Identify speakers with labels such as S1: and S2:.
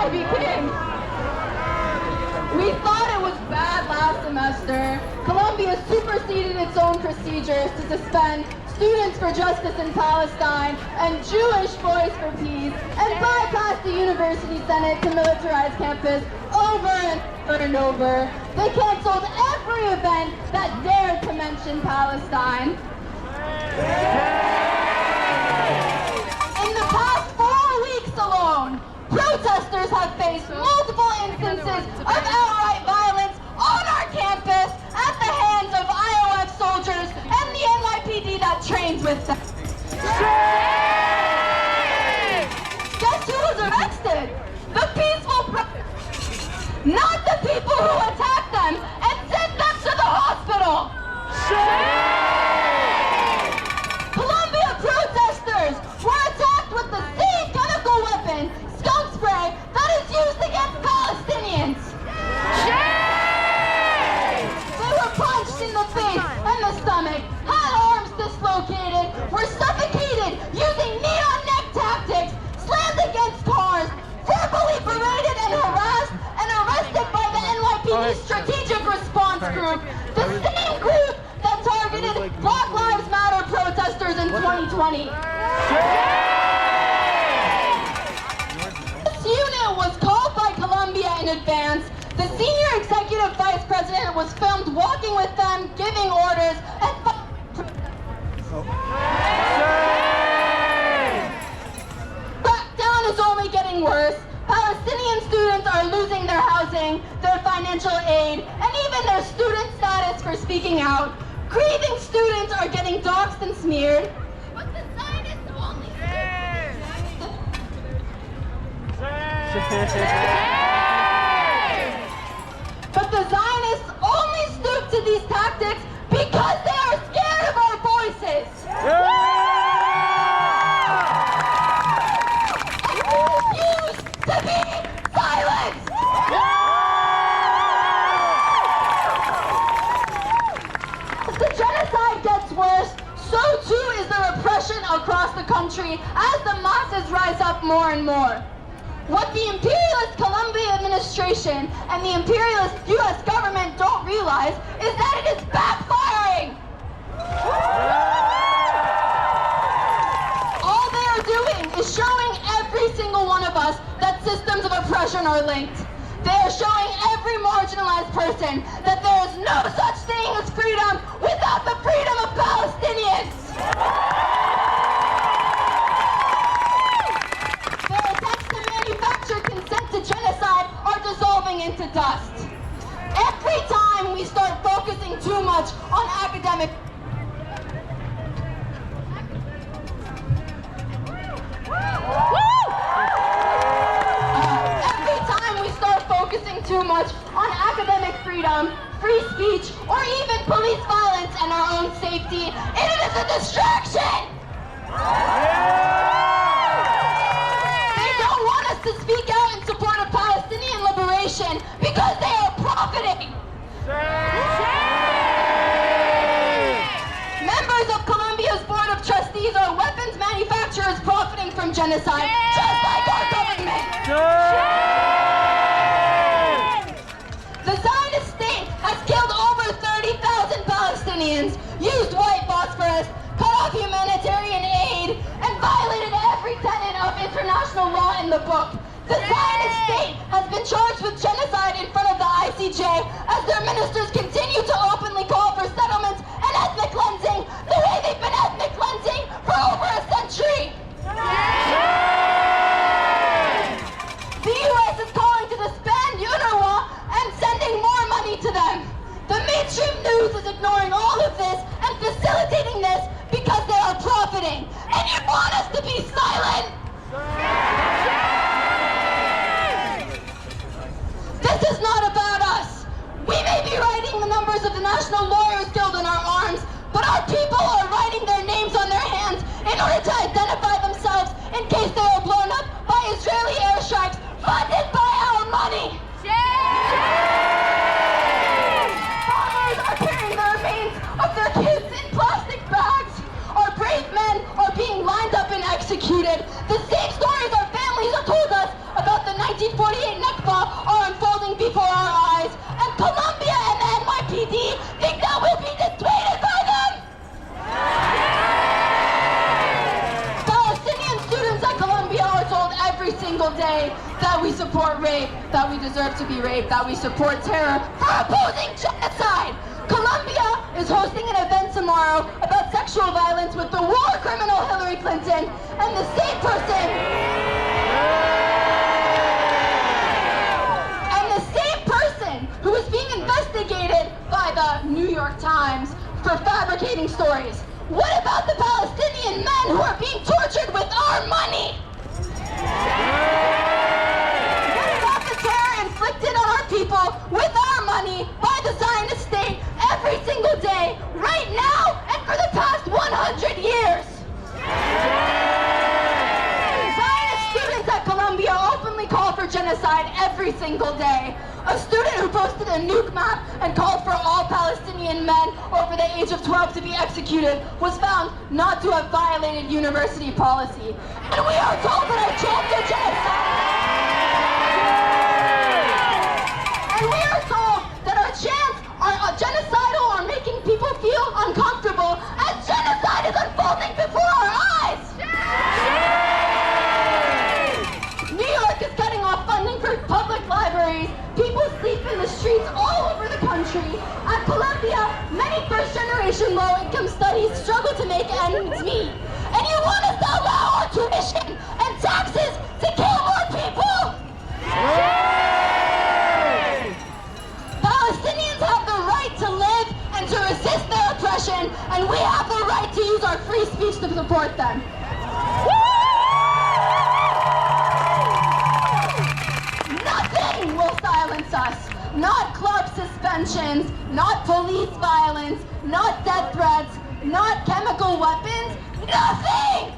S1: Ivy King. We thought it was bad last semester. Columbia superseded its own procedures to suspend Students for Justice in Palestine and Jewish Voice for Peace, and bypassed the University Senate to militarize campus over and over. They canceled every event that dared to mention Palestine. In the past 4 weeks alone, protesters have faced multiple instances of outright violence on our campus at the hands of IOF soldiers and the NYPD that trains with them. Guess who was arrested? The peaceful protesters, not the people who attacked them and sent them to the hospital. Columbia protesters were attacked with the same chemical weapon, skunk spray, that is used against Palestinians. They were punched in the face and the stomach, had arms dislocated, were suffocated using neon neck tactics, slammed against cars, verbally berated and harassed, and arrested by the NYPD Strategic Response Group, the same group that targeted Black Lives Matter protesters in 2020. This unit was called by Columbia in advance. The senior executive vice president was filmed walking with them, giving orders, and crackdown is only getting worse. Palestinian students are losing their housing, their financial aid, and even their student status for speaking out. Grieving students are getting doxxed and smeared. But the Zionists only stoop to these tactics because they are scared of our voices. And we refuse to be silenced. As the genocide gets worse, so too is the repression across the country as the masses rise up more and more. What the imperialist Columbia administration and the imperialist U.S. government don't realize is that it is backfiring. All they are doing is showing every single one of us that systems of oppression are linked. They are showing every marginalized person that there is no such thing as freedom without the freedom of Palestinians. Their attempts to manufacture consent to genocide are dissolving into dust. Every time we start focusing too much on academic too much on academic freedom, free speech, or even police violence and our own safety, it is a distraction! They don't want us to speak out in support of Palestinian liberation because they are profiting! Members of Columbia's Board of Trustees are weapons manufacturers profiting from genocide, just like our government! The Zionist state has killed over 30,000 Palestinians, used white phosphorus, cut off humanitarian aid, and violated every tenet of international law in the book. The Zionist state has been charged with genocide in front of the ICJ as their ministers continue to openly call for settlements and ethnic cleansing the way they've been ethnic cleansing for over a century. The U.S. is calling to disband UNRWA and sending more money to them. The mainstream news is ignoring all of this and facilitating this because they are profiting. And you want us to be silent? This is not about us. We may be writing the numbers of the National Lawyers Guild on our arms, but our people are writing their names on their hands in order to identify themselves in case they are blown up by Israeli airstrikes funded by our money. Farmers are carrying the remains of their kids in plastic bags. Our brave men are being lined up and executed. The same stories our families have told us about the 1948 single day that we support rape, that we deserve to be raped, that we support terror for opposing genocide. Colombia is hosting an event tomorrow about sexual violence with the war criminal Hillary Clinton and the same person. Who is being investigated by the New York Times for fabricating stories. What about the Palestinian men who are being tortured with our money? What about the terror inflicted on our people with our money by the Zionist state every single day, right now, and for the past 100 years? Zionist students at Columbia openly call for genocide every single day. A student who posted a nuke map and called for all Palestinian men over the age of 12 to be executed was found not to have violated university policy. And we are told that our chants are genocide. And we are told that our chants are genocidal or making people feel uncomfortable as genocide is unfolding before our eyes. New York is cutting off funding for public libraries. People sleep in the streets all over the country. At Columbia, many first-generation low-income studies struggle to make ends meet. And you want us to allow our tuition and taxes to kill more people? Yay! Palestinians have the right to live and to resist their oppression, and we have the right to use our free speech to support them. Nothing will silence us. Not club suspensions, not police violence, not death threats, not chemical weapons, nothing!